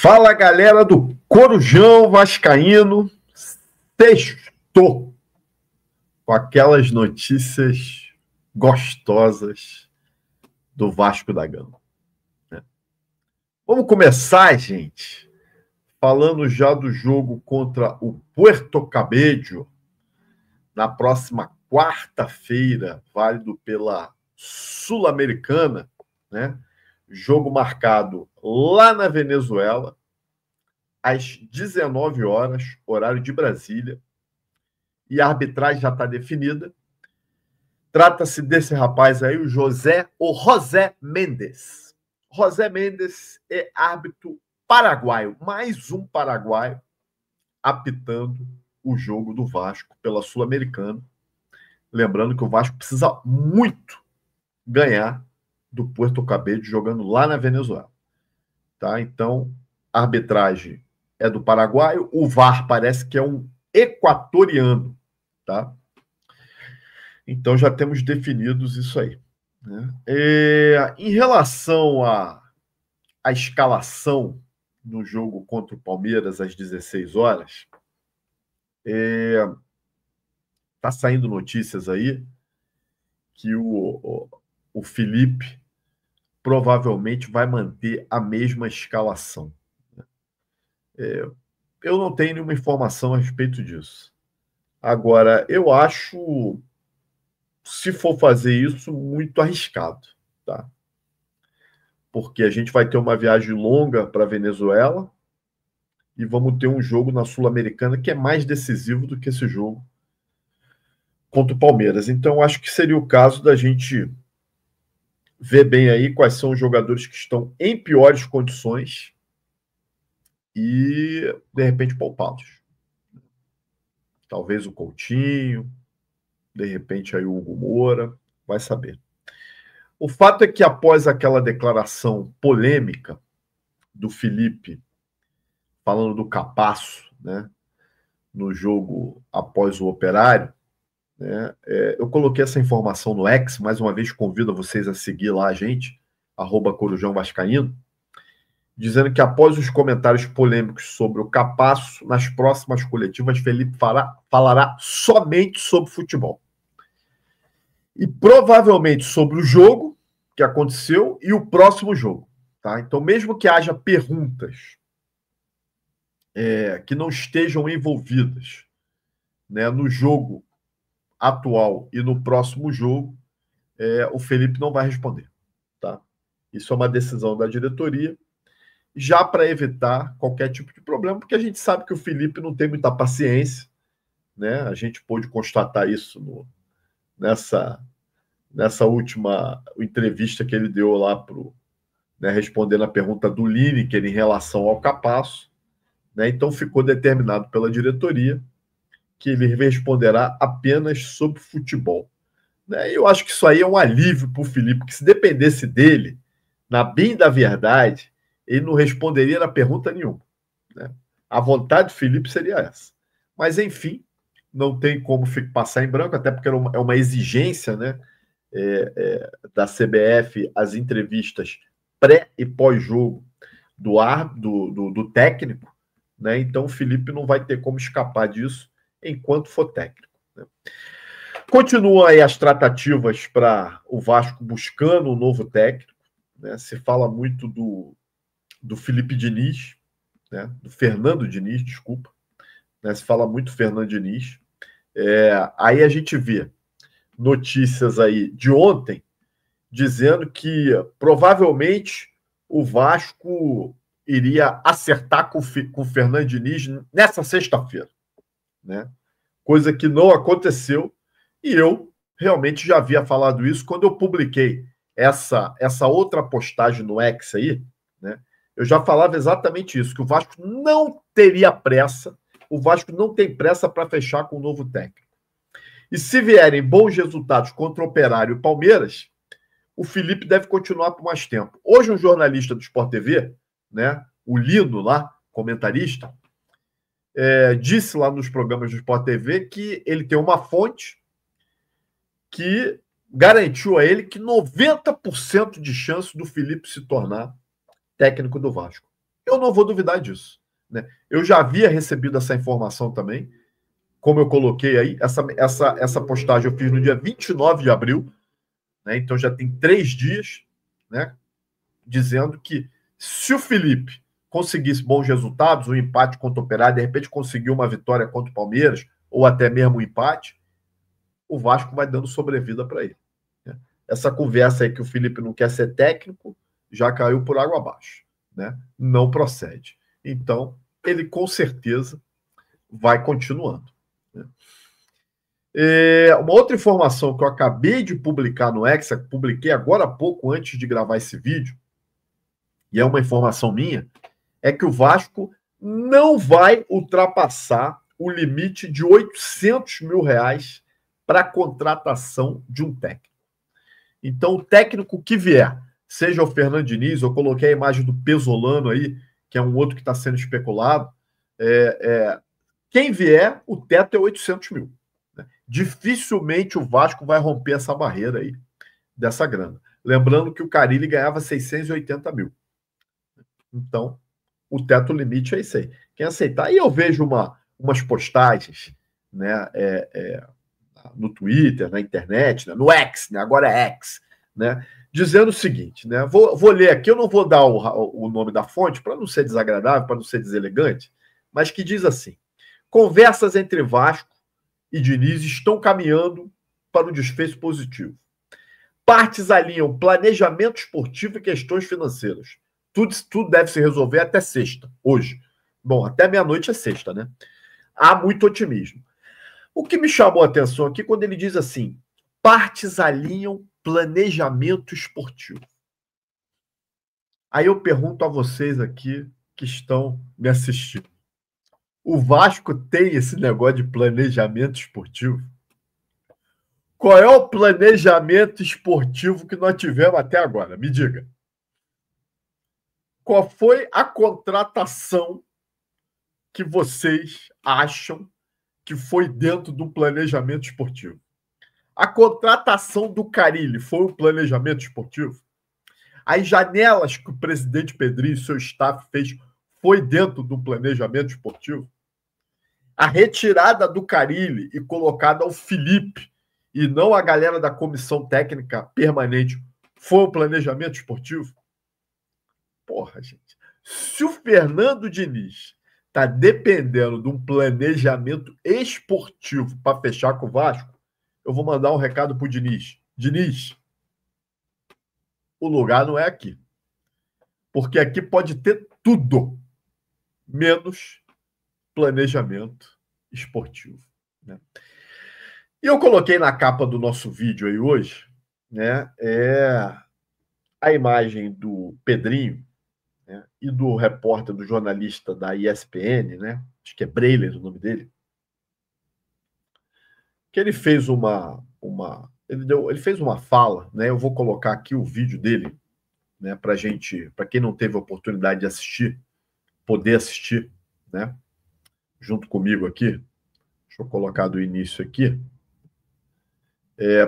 Fala, galera do Corujão Vascaíno. Sextou com aquelas notícias gostosas do Vasco da Gama. Vamos começar, gente, falando já do jogo contra o Puerto Cabello, na próxima quarta-feira, válido pela Sul-Americana, né? Jogo marcado lá na Venezuela, às 19 horas, horário de Brasília, e a arbitragem já está definida. Trata-se desse rapaz aí, o José Mendes. José Mendes é árbitro paraguaio, mais um paraguaio apitando o jogo do Vasco pela Sul-Americana. Lembrando que o Vasco precisa muito ganhar do Puerto Cabello jogando lá na Venezuela. Tá? Então, a arbitragem é do paraguaio, o VAR parece que é um equatoriano. Tá? Então, já temos definidos isso aí. Né? Em relação à escalação no jogo contra o Palmeiras às 16 horas, tá saindo notícias aí que o Felipe provavelmente vai manter a mesma escalação. Eu não tenho nenhuma informação a respeito disso. Agora, eu acho, se for fazer isso, muito arriscado, tá? Porque a gente vai ter uma viagem longa para a Venezuela e vamos ter um jogo na Sul-Americana que é mais decisivo do que esse jogo contra o Palmeiras. Então, acho que seria o caso da gente ver bem aí quais são os jogadores que estão em piores condições e, de repente, poupá-los. Talvez o Coutinho, de repente aí o Hugo Moura, vai saber. O fato é que após aquela declaração polêmica do Felipe, falando do Capasso, né, no jogo após o Operário, né, eu coloquei essa informação no X, mais uma vez convido vocês a seguir lá a gente, @corujãovascaíno, dizendo que após os comentários polêmicos sobre o Capasso, nas próximas coletivas, Felipe falará somente sobre futebol. E provavelmente sobre o jogo que aconteceu e o próximo jogo. Tá? Então, mesmo que haja perguntas que não estejam envolvidas, né, no jogo atual e no próximo jogo, o Felipe não vai responder. Tá? Isso é uma decisão da diretoria, já para evitar qualquer tipo de problema, porque a gente sabe que o Felipe não tem muita paciência, né? A gente pôde constatar isso nessa última entrevista que ele deu lá respondendo a pergunta do Lineker em relação ao Capasso, né? Então ficou determinado pela diretoria que ele responderá apenas sobre futebol. Né? E eu acho que isso aí é um alívio para o Felipe, que se dependesse dele, na bem da verdade, ele não responderia na pergunta nenhuma. Né? A vontade do Felipe seria essa. Mas, enfim, não tem como passar em branco, até porque é uma exigência, né, da CBF, as entrevistas pré e pós-jogo do técnico. Né? Então, o Felipe não vai ter como escapar disso enquanto for técnico. Né? Continuam aí as tratativas para o Vasco buscando um novo técnico. Né? Se fala muito do Felipe Diniz, né? Do Fernando Diniz, desculpa. Né? Se fala muito do Fernando Diniz. Aí a gente vê notícias aí de ontem dizendo que provavelmente o Vasco iria acertar com o Fernando Diniz nessa sexta-feira. Né? Coisa que não aconteceu, e eu realmente já havia falado isso quando eu publiquei essa outra postagem no X aí, né? Eu já falava exatamente isso, que o Vasco não teria pressa, o Vasco não tem pressa para fechar com o novo técnico. E se vierem bons resultados contra o Operário e Palmeiras, o Felipe deve continuar por mais tempo. Hoje um jornalista do Sport TV, né, o Lino lá, comentarista, disse lá nos programas do Sport TV que ele tem uma fonte que garantiu a ele que 90% de chance do Felipe se tornar técnico do Vasco. Eu não vou duvidar disso, né? Eu já havia recebido essa informação também, como eu coloquei aí, essa postagem eu fiz no dia 29 de abril, né? Então já tem 3 dias, né? Dizendo que se o Felipe conseguisse bons resultados, um empate contra o Operário, de repente conseguiu uma vitória contra o Palmeiras, ou até mesmo um empate, o Vasco vai dando sobrevida para ele. Né? Essa conversa aí que o Felipe não quer ser técnico já caiu por água abaixo, né? Não procede. Então, ele com certeza vai continuando. Né? Uma outra informação que eu acabei de publicar no Hexa, publiquei agora há pouco antes de gravar esse vídeo, e é uma informação minha, é que o Vasco não vai ultrapassar o limite de R$800 mil para a contratação de um técnico. Então, o técnico que vier, seja o Fernando Diniz, eu coloquei a imagem do Pesolano aí, que é um outro que está sendo especulado, quem vier, o teto é 800 mil. Né? Dificilmente o Vasco vai romper essa barreira aí, dessa grana. Lembrando que o Carille ganhava 680 mil. Então, o teto limite é isso aí. Quem aceitar, e eu vejo umas postagens, né, no Twitter, na internet, né, no X, né, agora é X, né, dizendo o seguinte, né, vou ler aqui, eu não vou dar o nome da fonte para não ser desagradável, para não ser deselegante, mas que diz assim: conversas entre Vasco e Diniz estão caminhando para um desfecho positivo. Partes alinham planejamento esportivo e questões financeiras. Tudo deve se resolver até sexta, hoje. Bom, até meia-noite é sexta, né? Há muito otimismo. O que me chamou a atenção aqui quando ele diz assim: partes alinham planejamento esportivo. Aí eu pergunto a vocês aqui que estão me assistindo: o Vasco tem esse negócio de planejamento esportivo? Qual é o planejamento esportivo que nós tivemos até agora? Me diga. Qual foi a contratação que vocês acham que foi dentro do planejamento esportivo? A contratação do Carille foi um planejamento esportivo? As janelas que o presidente Pedrinho e seu staff fez foi dentro do planejamento esportivo? A retirada do Carille e colocada ao Felipe e não a galera da comissão técnica permanente foi um planejamento esportivo? Porra, gente. Se o Fernando Diniz está dependendo de um planejamento esportivo para fechar com o Vasco, eu vou mandar um recado para o Diniz. Diniz, o lugar não é aqui. Porque aqui pode ter tudo, menos planejamento esportivo. Né? E eu coloquei na capa do nosso vídeo aí hoje, né, a imagem do Pedrinho, né, e do repórter, do jornalista da ESPN, né, acho que é Breiler o nome dele, que ele fez ele fez uma fala, né, eu vou colocar aqui o vídeo dele, né, para quem não teve a oportunidade de assistir, poder assistir, né, junto comigo aqui. Deixa eu colocar do início aqui,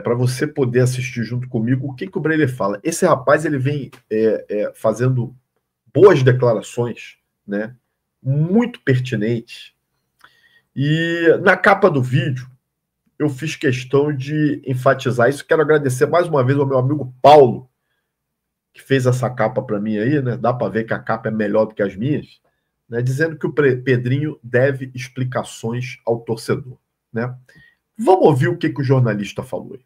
para você poder assistir junto comigo o que o Breiler fala. Esse rapaz, ele vem fazendo boas declarações, né, muito pertinentes. E na capa do vídeo, eu fiz questão de enfatizar isso. Quero agradecer mais uma vez ao meu amigo Paulo, que fez essa capa para mim aí, né? Dá para ver que a capa é melhor do que as minhas, né? Dizendo que o Pedrinho deve explicações ao torcedor, né? Vamos ouvir o que o jornalista falou aí.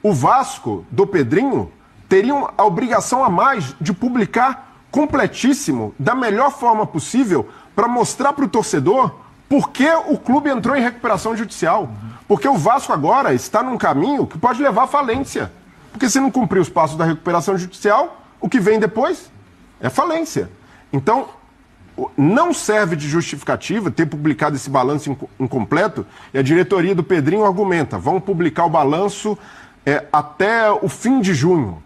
O Vasco, do Pedrinho, teria a obrigação a mais de publicar completíssimo, da melhor forma possível, para mostrar para o torcedor por que o clube entrou em recuperação judicial. Porque o Vasco agora está num caminho que pode levar à falência. Porque se não cumprir os passos da recuperação judicial, o que vem depois é falência. Então, não serve de justificativa ter publicado esse balanço incompleto, e a diretoria do Pedrinho argumenta: vão publicar o balanço até o fim de junho.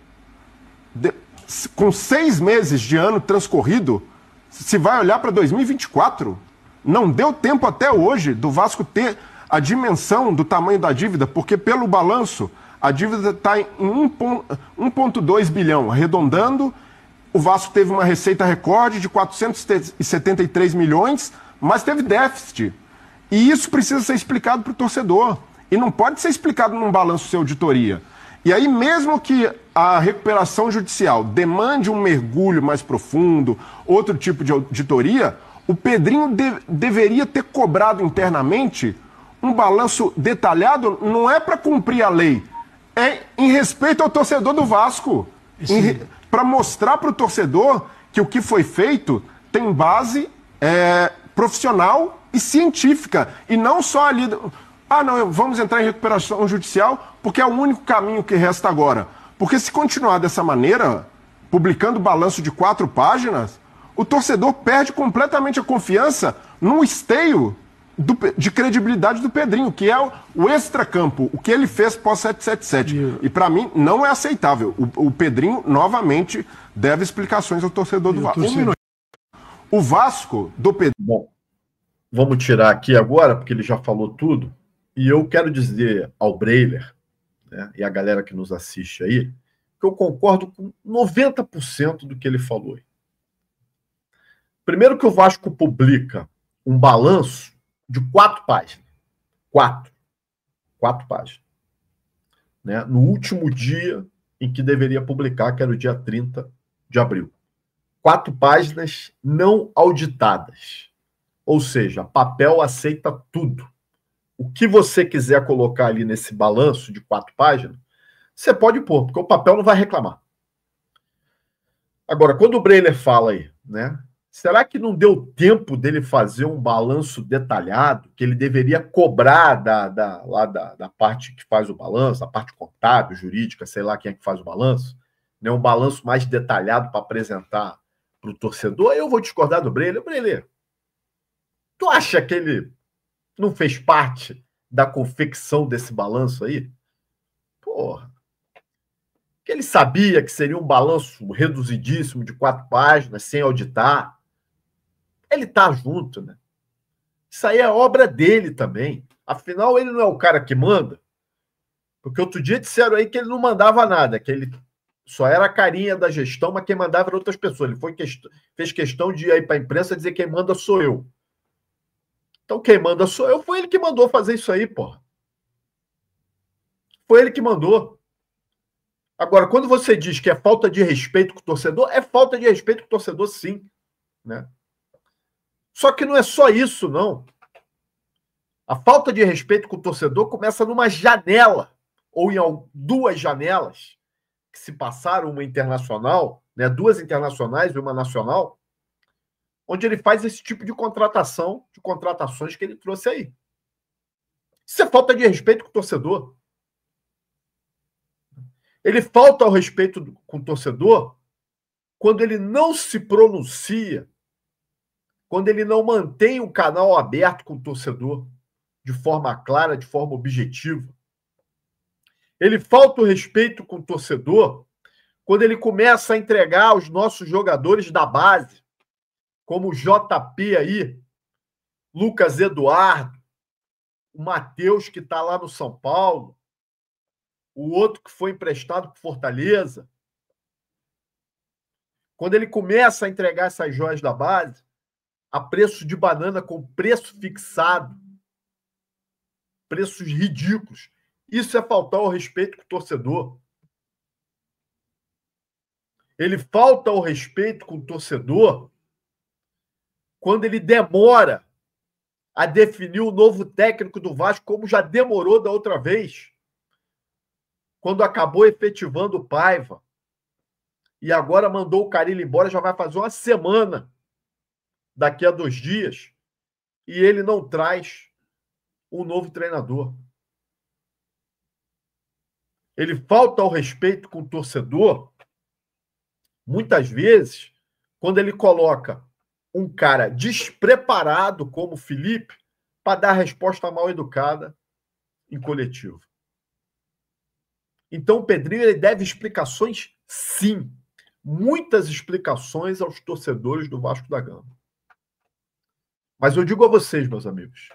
Com 6 meses de ano transcorrido, se vai olhar para 2024, não deu tempo até hoje do Vasco ter a dimensão do tamanho da dívida, porque pelo balanço a dívida está em 1,2 bilhão, arredondando, o Vasco teve uma receita recorde de 473 milhões, mas teve déficit. E isso precisa ser explicado para o torcedor. E não pode ser explicado num balanço de auditoria. E aí, mesmo que a recuperação judicial demande um mergulho mais profundo, outro tipo de auditoria, o Pedrinho deveria ter cobrado internamente um balanço detalhado, não é para cumprir a lei, é em respeito ao torcedor do Vasco. Para mostrar para o torcedor que o que foi feito tem base profissional e científica. E não só ali... não, vamos entrar em recuperação judicial porque é o único caminho que resta agora. Porque se continuar dessa maneira, publicando balanço de 4 páginas, o torcedor perde completamente a confiança no esteio de credibilidade do Pedrinho, que é o extracampo, o que ele fez pós-777. E para mim não é aceitável. O Pedrinho, novamente, deve explicações ao torcedor do Vasco. O Vasco do Pedrinho... Bom, vamos tirar aqui agora, porque ele já falou tudo. E eu quero dizer ao Breiler, né, e a galera que nos assiste aí, que eu concordo com 90% do que ele falou aí. Primeiro que o Vasco publica um balanço de 4 páginas. 4 páginas. Né, no último dia em que deveria publicar, que era o dia 30 de abril. 4 páginas não auditadas. Ou seja, papel aceita tudo. O que você quiser colocar ali nesse balanço de 4 páginas, você pode pôr, porque o papel não vai reclamar. Agora, quando o Breiler fala aí, né? Será que não deu tempo dele fazer um balanço detalhado, que ele deveria cobrar da parte que faz o balanço, a parte contábil, jurídica, sei lá quem é que faz o balanço, né? Um balanço mais detalhado para apresentar para o torcedor? Eu vou discordar do Breiler. Breiler, tu acha que ele não fez parte da confecção desse balanço aí? Porra. Que ele sabia que seria um balanço reduzidíssimo de 4 páginas, sem auditar. Ele tá junto, né? Isso aí é obra dele também. Afinal, ele não é o cara que manda. Porque outro dia disseram aí que ele não mandava nada, que ele só era a carinha da gestão, mas quem mandava eram outras pessoas. Ele fez questão de ir aí para a imprensa dizer que quem manda sou eu. Então, quem manda sou eu. Foi ele que mandou fazer isso aí, porra. Foi ele que mandou. Agora, quando você diz que é falta de respeito com o torcedor, é falta de respeito com o torcedor, sim. Né? Só que não é só isso, não. A falta de respeito com o torcedor começa numa janela, ou em 2 janelas, que se passaram, uma internacional, né, 2 internacionais e uma nacional, onde ele faz esse tipo de contratações que ele trouxe aí. Isso é falta de respeito com o torcedor. Ele falta ao respeito com o torcedor quando ele não se pronuncia, quando ele não mantém o canal aberto com o torcedor de forma clara, de forma objetiva. Ele falta o respeito com o torcedor quando ele começa a entregar os nossos jogadores da base, como o JP aí, Lucas Eduardo, o Matheus, que está lá no São Paulo, o outro que foi emprestado para Fortaleza. Quando ele começa a entregar essas joias da base a preço de banana, com preço fixado, preços ridículos, isso é faltar ao respeito com o torcedor. Ele falta ao respeito com o torcedor quando ele demora a definir o novo técnico do Vasco, como já demorou da outra vez, quando acabou efetivando o Paiva. E agora mandou o Carille embora, já vai fazer uma semana, daqui a 2 dias, e ele não traz um novo treinador. Ele falta ao respeito com o torcedor, muitas vezes, quando ele coloca um cara despreparado como o Felipe para dar resposta mal educada em coletivo. Então o Pedrinho ele deve explicações, sim. Muitas explicações aos torcedores do Vasco da Gama. Mas eu digo a vocês, meus amigos,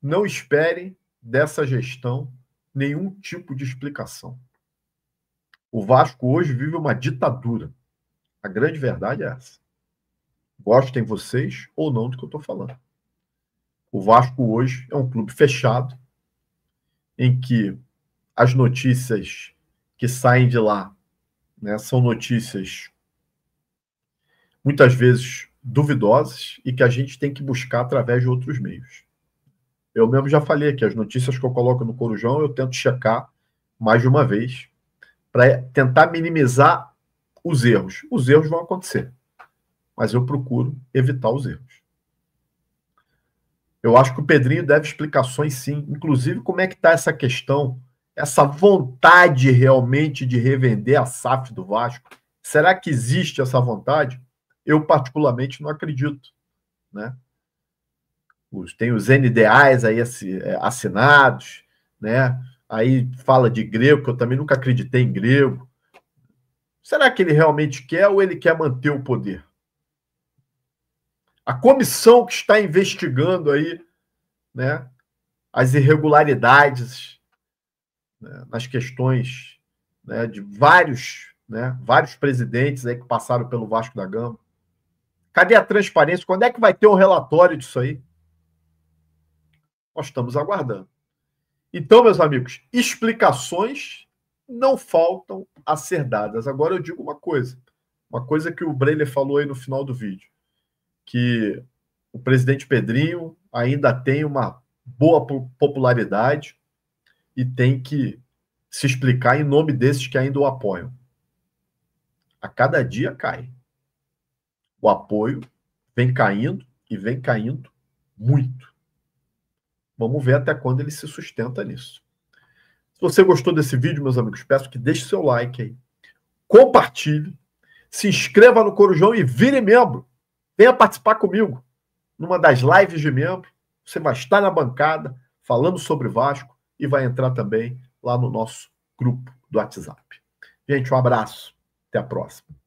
não esperem dessa gestão nenhum tipo de explicação. O Vasco hoje vive uma ditadura. A grande verdade é essa. Gostem vocês ou não do que eu estou falando. O Vasco hoje é um clube fechado, em que as notícias que saem de lá, né, são notícias muitas vezes duvidosas e que a gente tem que buscar através de outros meios. Eu mesmo já falei que as notícias que eu coloco no Corujão eu tento checar mais de uma vez para tentar minimizar os erros. Os erros vão acontecer, mas eu procuro evitar os erros. Eu acho que o Pedrinho deve explicações, sim, inclusive como é que está essa questão, essa vontade realmente de revender a SAF do Vasco. Será que existe essa vontade? Eu, particularmente, não acredito, né? Tem os NDAs aí assinados, né? Aí fala de Grego, que eu também nunca acreditei em Grego. Será que ele realmente quer ou ele quer manter o poder? A comissão que está investigando aí, né, as irregularidades, né, nas questões, né, de vários presidentes aí que passaram pelo Vasco da Gama. Cadê a transparência? Quando é que vai ter um relatório disso aí? Nós estamos aguardando. Então, meus amigos, explicações não faltam a ser dadas. Agora eu digo uma coisa que o Breler falou aí no final do vídeo, que o presidente Pedrinho ainda tem uma boa popularidade e tem que se explicar em nome desses que ainda o apoiam. A cada dia cai. O apoio vem caindo e vem caindo muito. Vamos ver até quando ele se sustenta nisso. Se você gostou desse vídeo, meus amigos, peço que deixe seu like aí, compartilhe, se inscreva no Corujão e vire membro. Venha participar comigo numa das lives de membro. Você vai estar na bancada falando sobre Vasco e vai entrar também lá no nosso grupo do WhatsApp. Gente, um abraço. Até a próxima.